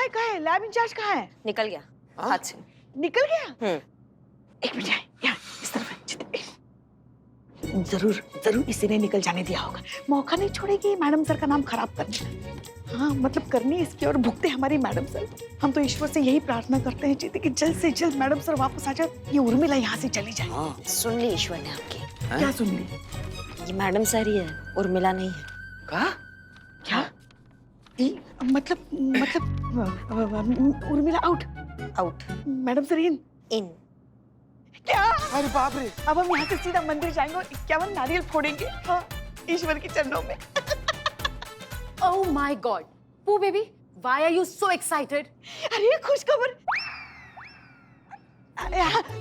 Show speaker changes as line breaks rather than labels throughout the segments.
कहाँ है? Lab in charge कहाँ है?
निकल गया हाथ से।
निकल गया? एक मिनट यहाँ इस तरफ है। जरूर जरूर इसी ने निकल जाने दिया होगा। मौका नहीं छोड़ेगी मैडम सर का नाम खराब करने का। हाँ मतलब करनी इसकी और भुगते हमारी मैडम सर। हम तो ईश्वर से यही प्रार्थना करते हैं जीते कि जल्द से जल्द मैडम सर वापस आ जाए, ये उर्मिला यहाँ से चली जाए।
हाँ।
सुन ली ईश्वर ने आपकी।
क्या सुन ली?
ये मैडम सर ही है, उर्मिला नहीं है।
कहा?
क्या? मतलब Urmila out.
Out.
Madam sir in.
In.
क्या?
अरे बाप रे।
अब हम यहाँ से सीधा मंदिर जाएंगे और 51 नारियल फोड़ेंगे। हाँ ईश्वर के चरणों में।
Oh my God, Pooh baby, why are you so excited?
अरे खुशखबर।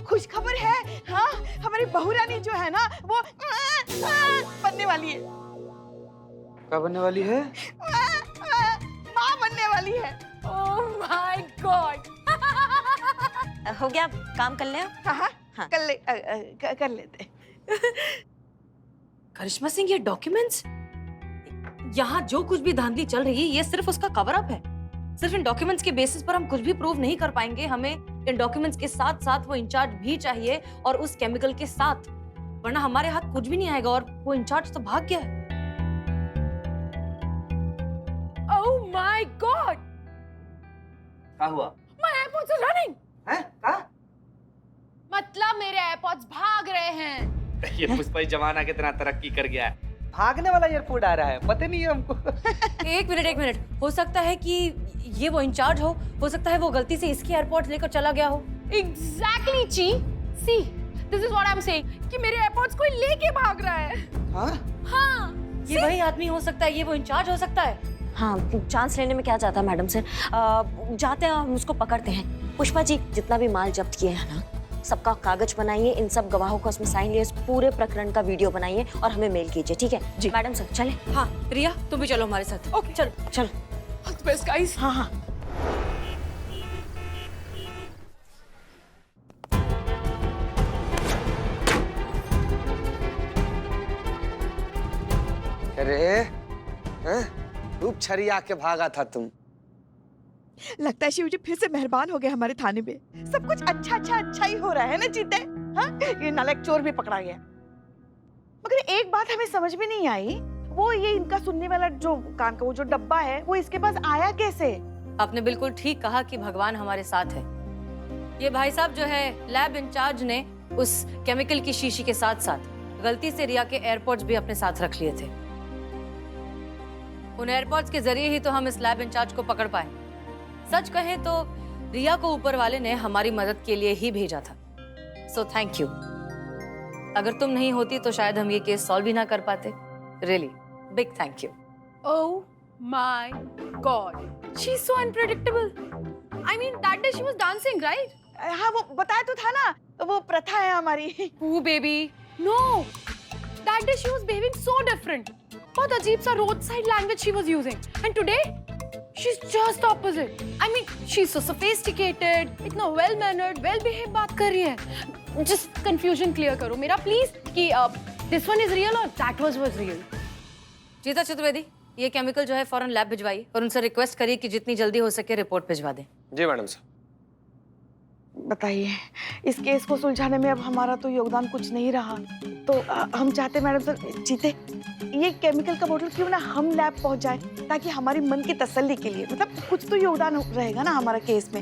खुशखबर है। हाँ हमारी बहू रानी जो है ना वो बनने वाली है।
क्या बनने वाली है?
माँ बनने वाली है।
Oh my God.
हो गया, काम कर ले।
हाँ
हाँ।
कर लेते।
करिश्मा सिंह, ये डॉक्यूमेंट्स, यहाँ जो कुछ भी धांधली चल रही है ये सिर्फ उसका कवर अप है। सिर्फ इन डॉक्यूमेंट्स के बेसिस पर हम कुछ भी प्रूव नहीं कर पाएंगे। हमें इन डॉक्यूमेंट्स के साथ साथ वो इंचार्ज भी चाहिए और उस केमिकल के साथ, वरना हमारे हाथ कुछ भी नहीं आएगा। और वो इंचार्ज तो भाग गया है।
Oh my God.
क्या हुआ?
My AirPods are running.
हैं? कहा?
मतलब मेरे AirPods भाग रहे हैं।
ये पुष्पा जमाना कितना तरक्की कर गया है। भागने वाला एयरपोर्ट आ रहा है, पता नहीं है हमको।
एक मिनट, हो सकता है कि ये वो इंचार्ज हो सकता है वो गलती से इसकी एयरपोर्ट लेकर चला गया हो।
Exactly, Chi. See, this is what I'm saying कि मेरे AirPods कोई लेके भाग रहा है।
हाँ?
हाँ।
ये वही आदमी हो सकता है, ये वो इंचार्ज हो सकता है।
हाँ, चांस लेने में क्या जाता है मैडम सर। जाते हैं हम उसको पकड़ते हैं। पुष्पा जी, जितना भी माल जब्त किए हैं ना, सबका कागज बनाइए, इन सब गवाहों का उसमें साइन लिए, इस पूरे प्रकरण का वीडियो बनाइए और हमें मेल कीजिए, ठीक है जी मैडम सर? चले।
हाँ रिया, तुम भी चलो हमारे साथ।
Okay.
चलो
चलो।
All the best, guys.
हाँ हाँ
अरे खूब छरिया के भागा था तुम।
लगता है शिव जी फिर से मेहरबान हो गए हमारे थाने पे। सब कुछ अच्छा ही हो रहा है ना जीते। हाँ ये नालायक चोर भी पकड़ा गया। मगर एक बात हमें समझ में नहीं आई, वो ये इनका सुनने वाला जो कान का वो जो डब्बा है वो इसके पास आया कैसे?
आपने बिल्कुल ठीक कहा कि भगवान हमारे साथ है। ये भाई साहब जो है लैब इंचार्ज ने उस केमिकल की शीशी के साथ साथ गलती से रिया के एयरपोर्ट्स भी अपने साथ रख लिए थे। उन एयरपोर्ट्स के जरिए ही तो हम इस लैब इंचार्ज को पकड़ पाए। सच कहें तो रिया को ऊपर वाले ने हमारी मदद के लिए ही भेजा था। So thank you. अगर तुम नहीं होती तो शायद हम ये केस सॉल्व भी ना कर पाते। Really big thank you.
Oh my God. She's so unpredictable. I mean, that day she was dancing, right?
हाँ वो बताया तो था ना, वो प्रथा है हमारी।
Pooh baby. No. That day she was behaving so different. बहुत अजीब सा roadside language she was using. And today, she's just opposite. I mean, she's so sophisticated, इतना well mannered, well behaved बात कर रही है. Just confusion clear करो मेरा please कि this one is real or that was real.
जीता चतुर्वेदी, ये केमिकल जो है फौरन लैब भिजवाइए और उनसे रिक्वेस्ट करिए कि जितनी जल्दी हो सके रिपोर्ट भिजवा दें।
जी मैडम साहब।
बताइए, इस केस को सुलझाने में अब हमारा तो योगदान कुछ नहीं रहा, तो हम चाहते मैडम सर जीते ये केमिकल का बोतल क्यों ना हम लैब पहुंच जाए, ताकि हमारी मन की तसल्ली के लिए मतलब कुछ तो योगदान रहेगा ना हमारा केस में।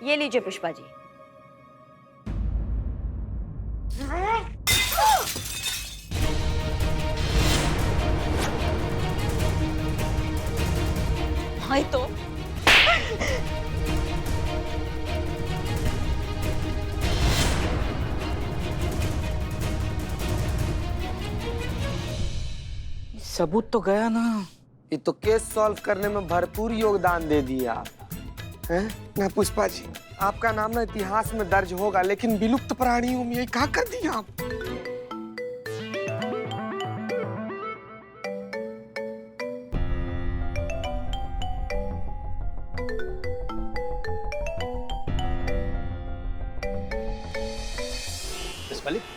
ये लीजिए पुष्पा जी। भाई तो
सबूत तो गया ना। ये तो केस सॉल्व करने में भरपूर योगदान दे दिया आप, हैं? ना पुष्पा जी, आपका नाम ना इतिहास में दर्ज होगा, लेकिन विलुप्त प्राणियों में ये क्या कर दिया आप?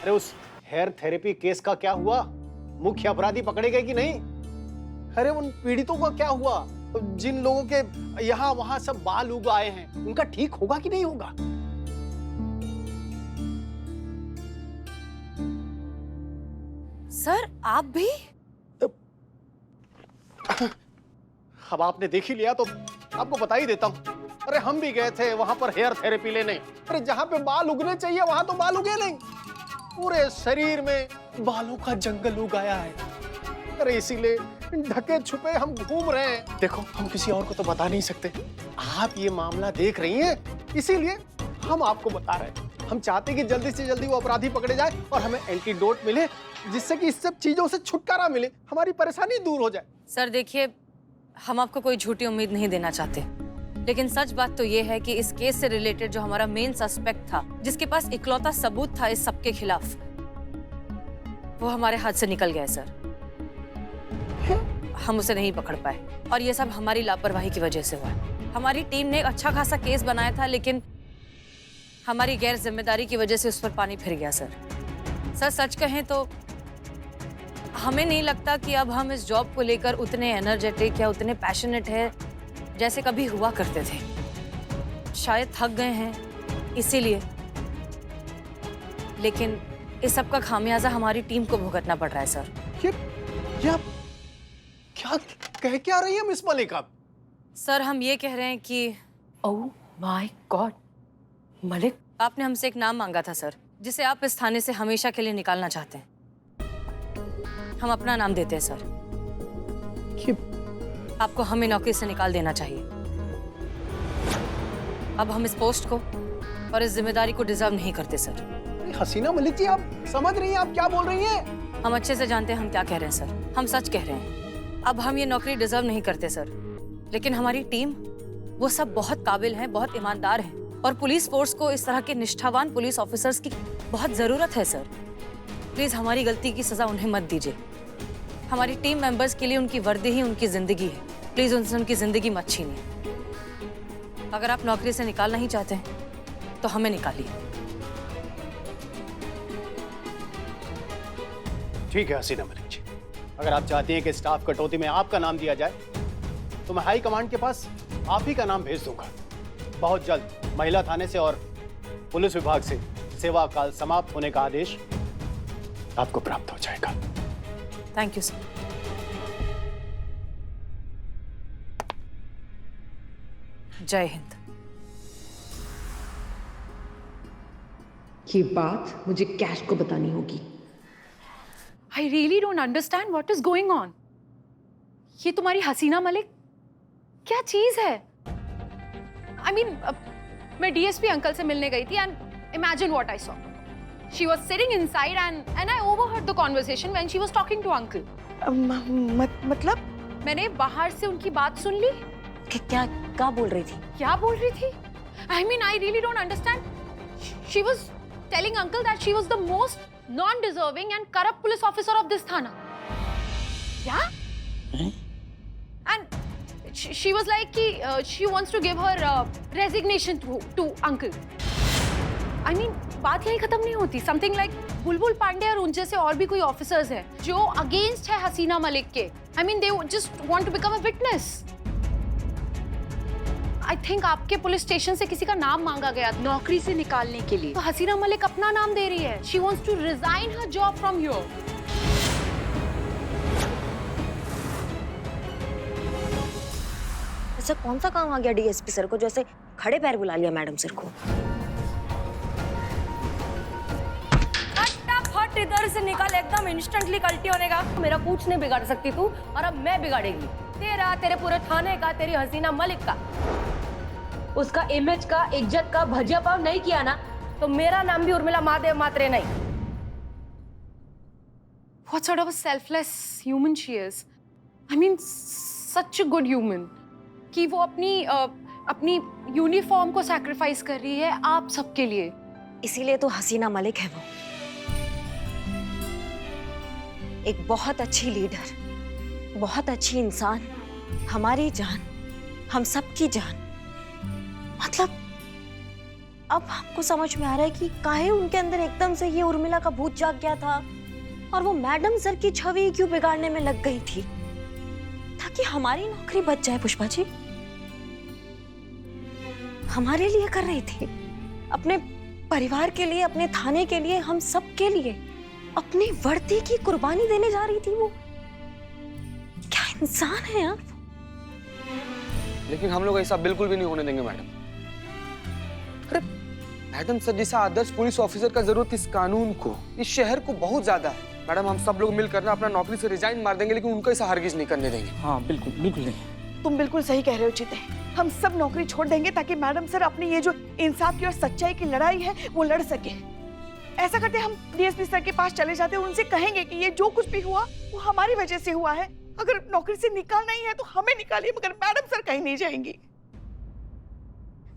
अरे उस हेयर थेरेपी केस का क्या हुआ? मुख्य अपराधी पकड़े गए कि नहीं? अरे उन पीड़ितों का क्या हुआ? जिन लोगों के यहाँ वहां सब बाल उग आए हैं, उनका ठीक होगा कि नहीं होगा?
सर आप भी?
अब आपने देख ही लिया तो आपको बता ही देता हूँ। अरे हम भी गए थे वहां पर हेयर थेरेपी लेने। अरे जहाँ पे बाल उगने चाहिए वहां तो बाल उगे नहीं, पूरे शरीर में बालों का जंगल उग आया है। अरे इसीलिए ढके छुपे हम घूम रहे हैं। देखो हम किसी और को तो बता नहीं सकते, आप ये मामला देख रही हैं, इसीलिए हम आपको बता रहे हैं। हम चाहते हैं कि जल्दी से जल्दी वो अपराधी पकड़े जाए और हमें एंटीडोट मिले, जिससे कि इस सब चीजों से छुटकारा मिले, हमारी परेशानी दूर हो जाए।
सर देखिए, हम आपको कोई झूठी उम्मीद नहीं देना चाहते, लेकिन सच बात तो ये है कि इस केस से रिलेटेड जो हमारा मेन सस्पेक्ट था, जिसके पास इकलौता सबूत था इस सबके खिलाफ, वो हमारे हाथ से निकल गया सर। हम उसे नहीं पकड़ पाए और ये सब हमारी लापरवाही की वजह से हुआ है। हमारी टीम ने एक अच्छा खासा केस बनाया था, लेकिन हमारी गैर जिम्मेदारी की वजह से उस पर पानी फिर गया सर। सर सच कहें तो हमें नहीं लगता कि अब हम इस जॉब को लेकर उतने एनर्जेटिक या उतने पैशनेट है जैसे कभी हुआ करते थे। शायद थक गए हैं इसीलिए, लेकिन इस सब का खामियाजा हमारी टीम को भुगतना पड़ रहा है सर।
ये आप क्या कह क्या रही है मिस मलिक? आप
सर हम ये कह रहे हैं कि
ओह माय गॉड, मलिक,
आपने हमसे एक नाम मांगा था सर, जिसे आप इस थाने से हमेशा के लिए निकालना चाहते हैं। हम अपना नाम देते हैं सर। आपको हमें नौकरी से निकाल देना चाहिए। अब हम इस पोस्ट को और इस जिम्मेदारी को डिजर्व नहीं करते सर।
हसीना मलिक जी, आप समझ रही हैं आप क्या बोल रही हैं?
हम अच्छे से जानते हैं हम क्या कह रहे हैं सर, हम सच कह रहे हैं। अब हम ये नौकरी डिजर्व नहीं करते सर, लेकिन हमारी टीम वो सब बहुत काबिल हैं, बहुत ईमानदार हैं और पुलिस फोर्स को इस तरह के निष्ठावान पुलिस ऑफिसर्स की बहुत जरूरत है सर। प्लीज हमारी गलती की सजा उन्हें मत दीजिए। हमारी टीम मेंबर्स के लिए उनकी वर्दी ही उनकी जिंदगी है। प्लीज उनसे उनकी जिंदगी मत छीनिए। अगर आप नौकरी से निकालना ही चाहते हैं तो हमें निकालिए।
ठीक है हसीना मलिक जी, अगर आप चाहती हैं कि स्टाफ कटौती में आपका नाम दिया जाए तो मैं हाई कमांड के पास आप ही का नाम भेज दूंगा। बहुत जल्द महिला थाने से और पुलिस विभाग से सेवा काल समाप्त होने का आदेश आपको प्राप्त हो जाएगा।
Thank you sir. जय हिंद।
ये बात मुझे कैश को बतानी होगी।
I really don't understand what is going on. ये तुम्हारी हसीना मलिक क्या चीज है? I mean, मैं डीएसपी अंकल से मिलने गई थी and imagine what I saw. She was sitting inside and I overheard the conversation when she was talking to uncle.
मतलब?
मैंने बाहर से उनकी बात सुन ली।
क्या बोल रही थी?
क्या बोल रही थी? I mean, I really don't understand. She was telling uncle that she was the most non-deserving and corrupt police officer of this thana. Yeah? And she was like कि she wants to give her resignation to uncle. I mean, बात यही खत्म नहीं होती. Something like बुलबुल पांडे और उन जैसे और भी कोई ऑफिसर्स हैं जो अगेंस्ट है हसीना मलिक के. I mean, they just want to become a witness. I think आपके पुलिस स्टेशन से किसी का नाम मांगा गया नौकरी से निकालने के लिए. तो हसीना मलिक अपना नाम दे रही है. She wants to resign her job from here.
ऐसा कौन सा काम आ गया डीएसपी सर को जो ऐसे खड़े पैर बुला लिया मैडम सर को?
फटाफट इधर से निकल, एकदम इंस्टेंटली कल्टी होने का। मेरा कुछ नहीं बिगाड़ सकती तू, और अब मैं बिगाड़ेगी तेरा, तेरे पूरे थाने का, तेरी हसीना मलिक का।
उसका इमेज का, इज्जत का भजिया पाव नहीं किया ना
तो मेरा नाम भी उर्मिला महादेव मात्रे नहीं।
What sort of a selfless human she is. I mean, such a good human. कि वो अपनी यूनिफॉर्म को सैक्रिफाइस कर रही है आप सबके लिए.
इसीलिए तो हसीना मलिक है वो। एक बहुत अच्छी लीडर, बहुत अच्छी इंसान, हमारी जान, हम सबकी जान। मतलब अब हमको समझ में आ रहा है कि काहे उनके अंदर एकदम से ये उर्मिला का भूत जाग गया था और वो मैडम सर की छवि क्यों बिगाड़ने में लग गई थी। मतलब अब हमको समझ में आ रहा है कि काहे उनके अंदर एकदम से ये उर्मिला का भूत जाग गया था और वो मैडम सर की छवि क्यों बिगाड़ने में लग गई थी। कि हमारी नौकरी बच जाए पुष्पा जी। हमारे लिए कर रही थी, अपने परिवार के लिए, अपने थाने के लिए, हम सब के लिए अपनी वर्दी की कुर्बानी देने जा रही थी वो। क्या इंसान है आप।
लेकिन हम लोग ऐसा बिल्कुल भी नहीं होने देंगे मैडम। अरे मैडम सर जैसा आदर्श पुलिस ऑफिसर का जरूरत इस कानून को, इस शहर को बहुत ज्यादा है। मैडम हम सब लोग मिलकर ना अपना नौकरी से रिजाइन मार देंगे, लेकिन उनको ऐसा हरगिज नहीं करने देंगे।
हाँ बिल्कुल बिल्कुल नहीं।
तुम बिल्कुल सही कह रहे हो चिते। हम सब नौकरी छोड़ देंगे ताकि मैडम सर अपनी ये जो इंसाफ की और सच्चाई की लड़ाई है वो लड़ सके। ऐसा करते हम डीएसपी सर के पास चले जाते, उनसे कहेंगे कि ये जो कुछ भी हुआ वो हमारी वजह से हुआ है। अगर नौकरी से निकालना ही है तो हमें निकालिए, मगर मैडम सर कहीं नहीं जाएंगी।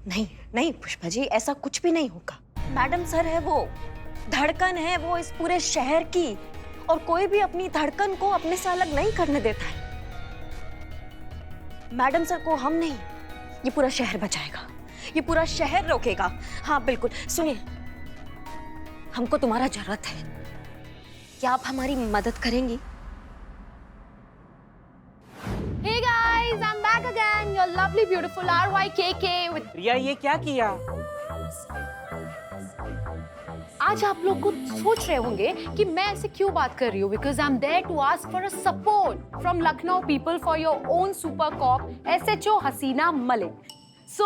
नहीं नहीं पुष्पा जी, ऐसा कुछ भी नहीं होगा। मैडम सर है वो, धड़कन है वो इस पूरे शहर की, और कोई भी अपनी धड़कन को अपने से अलग नहीं करने देता है। मैडम सर को हम नहीं, ये पूरा शहर बचाएगा, ये पूरा शहर रोकेगा। हाँ बिल्कुल। सुनिए, हमको तुम्हारा जरूरत है, क्या आप हमारी मदद करेंगी?
Hey guys, I'm back again. Your lovely, beautiful RYKK with.
रिया ये क्या किया?
आज आप लोग खुद सोच रहे होंगे कि मैं ऐसे क्यों बात कर रही हूँ, because I'm there to ask for a support from Lucknow people for your own super cop SHO Hasina Malik. So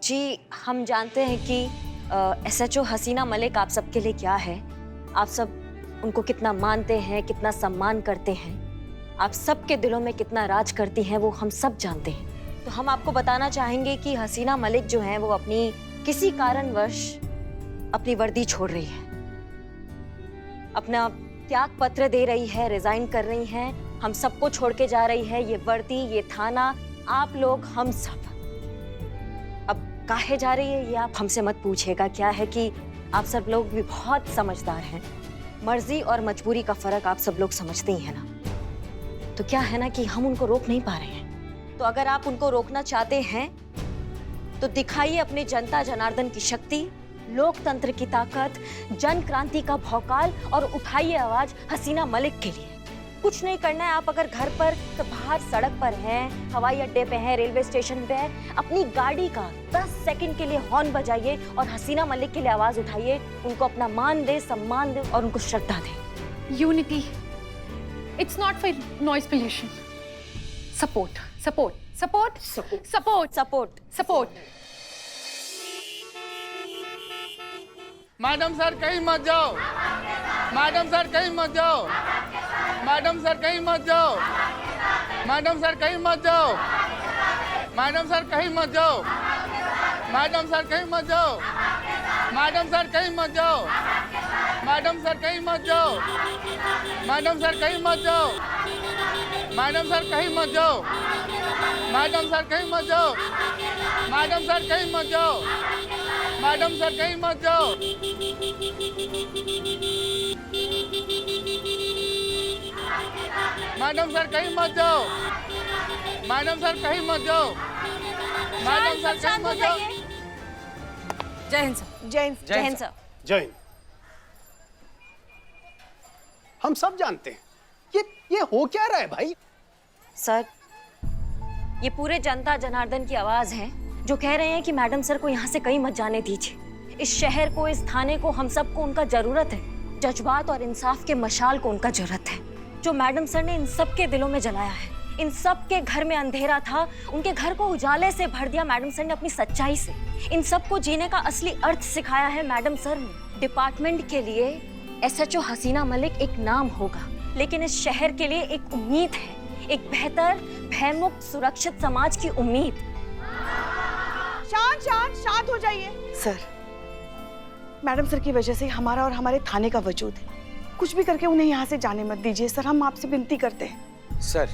जी हम जानते हैं कि SHO हसीना मलिक आप सबके लिए क्या है। आप सब उनको कितना मानते हैं, कितना सम्मान करते हैं, आप सबके दिलों में कितना राज करती हैं, वो हम सब जानते हैं। तो हम आपको बताना चाहेंगे कि हसीना मलिक जो हैं वो अपनी किसी कारणवश अपनी वर्दी छोड़ रही है, अपना त्याग पत्र दे रही है, रिजाइन कर रही हैं, हम सबको छोड़ के जा रही है। ये वर्दी, ये थाना, आप लोग, हम सब। अब काहे जा रही है ये आप हमसे मत पूछिएगा। क्या है कि आप सब लोग भी बहुत समझदार हैं, मर्जी और मजबूरी का फर्क आप सब लोग समझते ही हैं ना। तो क्या है ना कि हम उनको रोक नहीं पा रहे हैं। तो अगर आप उनको रोकना चाहते हैं तो दिखाइए अपने जनता जनार्दन की शक्ति, लोकतंत्र की ताकत, जन क्रांति का भौकाल, और उठाइए आवाज हसीना मलिक के लिए। कुछ नहीं करना है। आप अगर घर पर तो बाहर सड़क पर हैं, हवाई अड्डे पे हैं, रेलवे स्टेशन पे हैं, अपनी गाड़ी का 10 सेकंड के लिए हॉर्न बजाइए और हसीना मलिक के लिए आवाज उठाइए। उनको अपना मान दे, सम्मान दे और उनको श्रद्धा दे।
unity. It's not for noise pollution. Support, support, support, support, support,
support
support.
Madam sir कहीं मत जाओ, मैडम सर कहीं मत जाओ, मैडम सर कहीं मत जाओ, मैडम सर कहीं मत जाओ, मैडम सर कहीं मत जाओ, मैडम सर कहीं मत जाओ, मैडम सर कहीं मत जाओ, मैडम सर कहीं मत जाओ, मैडम सर कहीं मत जाओ, मैडम सर कहीं मत जाओ, मैडम सर कहीं मत जाओ, मैडम सर कहीं मत जाओ, मैडम सर कहीं मत जाओ, मैडम सर कहीं मत जाओ, मैडम सर कहीं मत जाओ, मैडम सर कहीं मत जाओ।
जय हिंद सर।
जय हिंद।
जय हिंद सर।
जय हिंद। हम सब जानते हैं ये हो क्या रहा है भाई।
सर, ये पूरे जनता जनार्दन की आवाज है जो कह रहे हैं कि मैडम सर को यहाँ से कहीं मत जाने दीजिए। इस शहर को, इस थाने को, हम सबको उनका जरूरत है। जज्बात और इंसाफ के मशाल को उनका जरूरत है, जो मैडम सर ने इन सब के दिलों में जलाया है। इन सब के घर में अंधेरा था, उनके घर को उजाले से भर दिया मैडम सर ने अपनी सच्चाई से। इन सबको जीने का असली अर्थ सिखाया है मैडम सर ने। डिपार्टमेंट के लिए SHO हसीना मलिक एक नाम होगा, लेकिन इस शहर के लिए एक उम्मीद है, एक बेहतर, भयमुक्त, सुरक्षित समाज की उम्मीद।
शांत शांत शांत हो जाइए। सर, मैडम सर की वजह से हमारा और हमारे थाने का वजूद है। कुछ भी करके उन्हें यहाँ से जाने मत दीजिए सर, हम आपसे विनती करते हैं।
सर,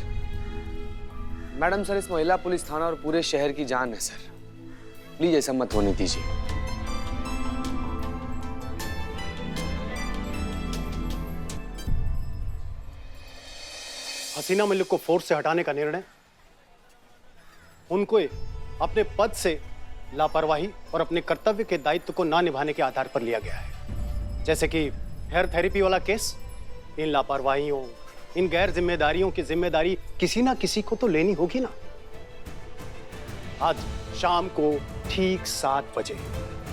मैडम सर इस महिला पुलिस थाना और पूरे शहर की जान है सर, प्लीज ऐसा मत होने दीजिए।
हसीना मलिक को फोर्स से हटाने का निर्णय उनको अपने पद से लापरवाही और अपने कर्तव्य के दायित्व को ना निभाने के आधार पर लिया गया है। जैसे कि हेयर थेरेपी वाला केस, इन लापरवाहियों, इन गैर जिम्मेदारियों की जिम्मेदारी किसी ना किसी को तो लेनी होगी ना। आज शाम को ठीक 7 बजे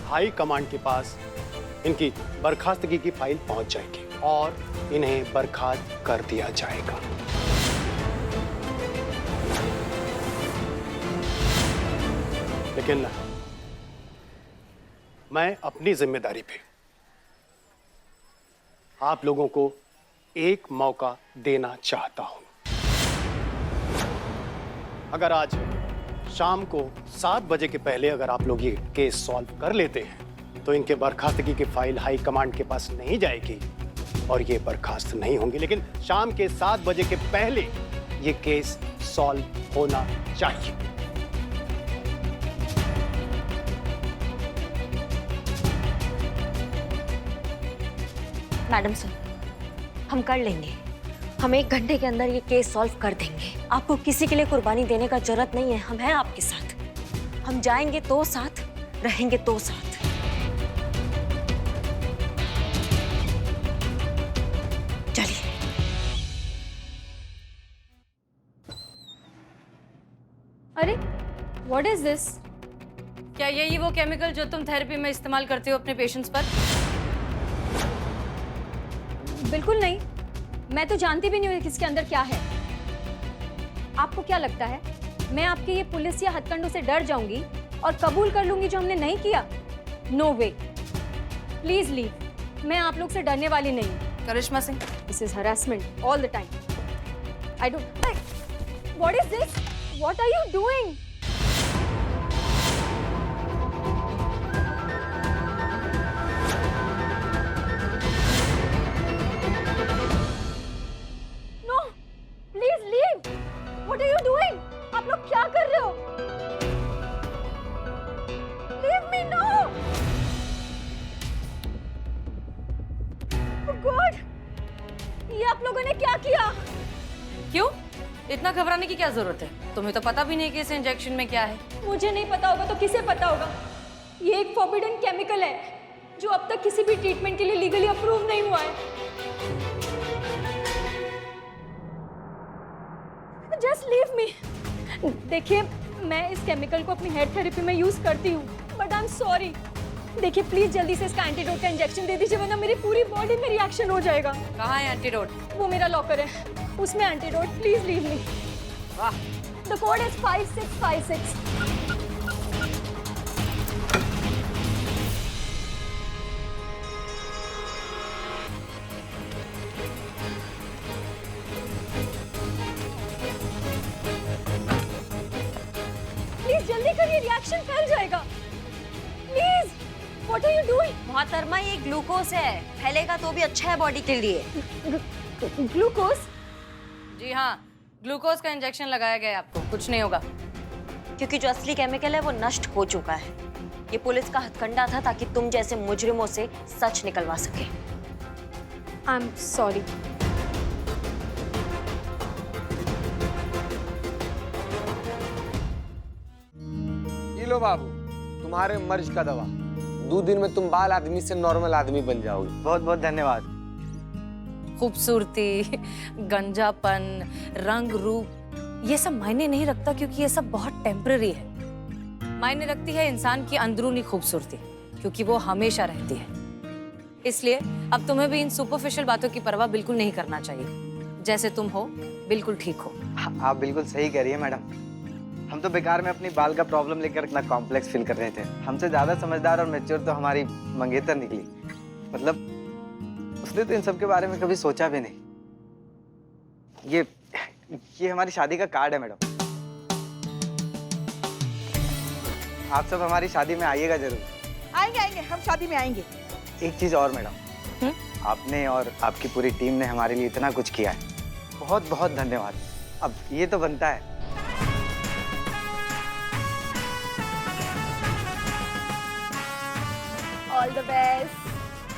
हाई कमांड के पास इनकी बर्खास्तगी की फाइल पहुंच जाएगी और इन्हें बर्खास्त कर दिया जाएगा। लेकिन मैं अपनी जिम्मेदारी पे आप लोगों को एक मौका देना चाहता हूं। अगर आज शाम को 7 बजे के पहले अगर आप लोग ये केस सॉल्व कर लेते हैं तो इनके बर्खास्तगी की फाइल हाई कमांड के पास नहीं जाएगी और ये बर्खास्त नहीं होंगे। लेकिन शाम के 7 बजे के पहले ये केस सॉल्व होना चाहिए।
मैडम सर, हम कर लेंगे। हम 1 घंटे के अंदर ये केस सॉल्व कर देंगे। आपको किसी के लिए कुर्बानी देने का जरूरत नहीं है। हम हैं आपके साथ। हम जाएंगे तो साथ, रहेंगे तो साथ। चलिए।
अरे व्हाट इज दिस?
क्या यही वो केमिकल जो तुम थेरेपी में इस्तेमाल करते हो अपने पेशेंट्स पर?
बिल्कुल नहीं, मैं तो जानती भी नहीं हूँ किसके अंदर क्या है। आपको क्या लगता है मैं आपके ये पुलिस या हथकंडों से डर जाऊंगी और कबूल कर लूंगी जो हमने नहीं किया? No way, please leave. मैं आप लोग से डरने वाली नहीं हूँ।
Karishma Singh,
this is harassment all the time. I don't. What is this? What are you doing? No, please leave. What are you doing? आप लोग क्या कर रहे हो? Leave me now. Oh God, ये आप लोगों ने क्या किया?
क्यों? इतना घबराने की क्या जरूरत है? तुम्हें तो पता भी नहीं कि इस इंजेक्शन में क्या है।
मुझे नहीं पता होगा तो किसे पता होगा? ये एक फॉरबिडन केमिकल है जो अब तक किसी भी ट्रीटमेंट के लिए लीगली अप्रूव नहीं हुआ है। Just leave me. देखिए, मैं इस केमिकल को अपनी हेयर थेरेपी में यूज करती हूँ, बट आई एम सॉरी। देखिए प्लीज जल्दी से इसका एंटीडोट का इंजेक्शन दे दीजिए, वरना मेरी पूरी बॉडी में रिएक्शन हो जाएगा।
कहाँ है एंटीडोट?
वो मेरा लॉकर है, उसमें antidote. Please leave me. The code is 5656। Please जल्दी करिए, रिएक्शन फैल जाएगा। Please, what are you doing?
मोहतरमा, ये ग्लूकोज है, फैलेगा तो भी अच्छा है बॉडी के लिए।
ग्लूकोज?
जी हाँ, ग्लूकोज का इंजेक्शन लगाया गया है आपको, कुछ नहीं होगा।
क्योंकि जो असली केमिकल है वो नष्ट हो चुका है। ये पुलिस का हथकंडा था ताकि तुम जैसे मुजरिमों से सच निकलवा सके।
I am sorry.
ये लो बाबू, तुम्हारे मर्ज का दवा। 2 दिन में तुम बाल आदमी से नॉर्मल आदमी बन जाओगे।
बहुत बहुत धन्यवाद।
खूबसूरती, गंजापन, रंग रूप, ये सब मायने नहीं रखता, क्योंकि ये सब बहुत टेम्पररी है। मायने रखती है इंसान की अंदरूनी खूबसूरती, क्योंकि वो हमेशा रहती है। इसलिए अब तुम्हें भी इन सुपरफिशियल बातों की परवाह बिल्कुल नहीं करना चाहिए। जैसे तुम हो बिल्कुल ठीक हो।
आप बिल्कुल सही कह रही है मैडम। हम तो बेकार में अपनी बाल का प्रॉब्लम लेकर इतना कॉम्प्लेक्स फील कर रहे थे। हमसे ज्यादा समझदार और मैच्योर तो हमारी मंगेतर निकली। मतलब उसने तो इन सब के बारे में कभी सोचा भी नहीं। ये हमारी शादी का कार्ड है मैडम। आप सब हमारी शादी में आइएगा जरूर।
आएंगे आएंगे, हम शादी में आएंगे।
एक चीज और मैडम, आपने और आपकी पूरी टीम ने हमारे लिए इतना कुछ किया है, बहुत बहुत धन्यवाद। अब ये तो बनता है।
All the best,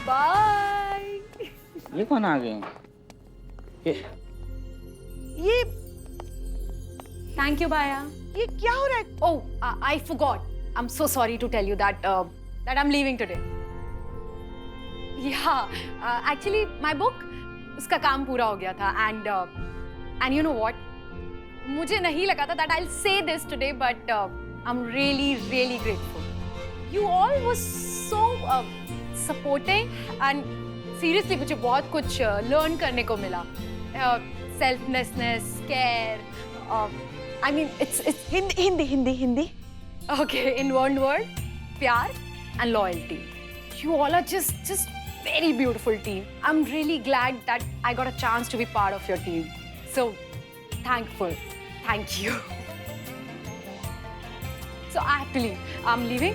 bye.
ये कौन आ गए?
ये
थैंक यू बाया।
ये क्या हो रहा है?
Oh, I forgot. I'm so sorry to tell you that that I'm leaving today. Yeah, actually my book उसका काम पूरा हो गया था and you know what? मुझे नहीं लगा था that I'll say this today, but I'm really grateful. You all was so supporting and seriously मुझे बहुत कुछ learn करने को मिला. Selflessness, care. I mean it's
Hindi
okay, in one word, प्यार and loyalty. You all are just very beautiful team. I'm really glad that I got a chance to be part of your team. So thankful. Thank you. So I have to leave. I'm leaving.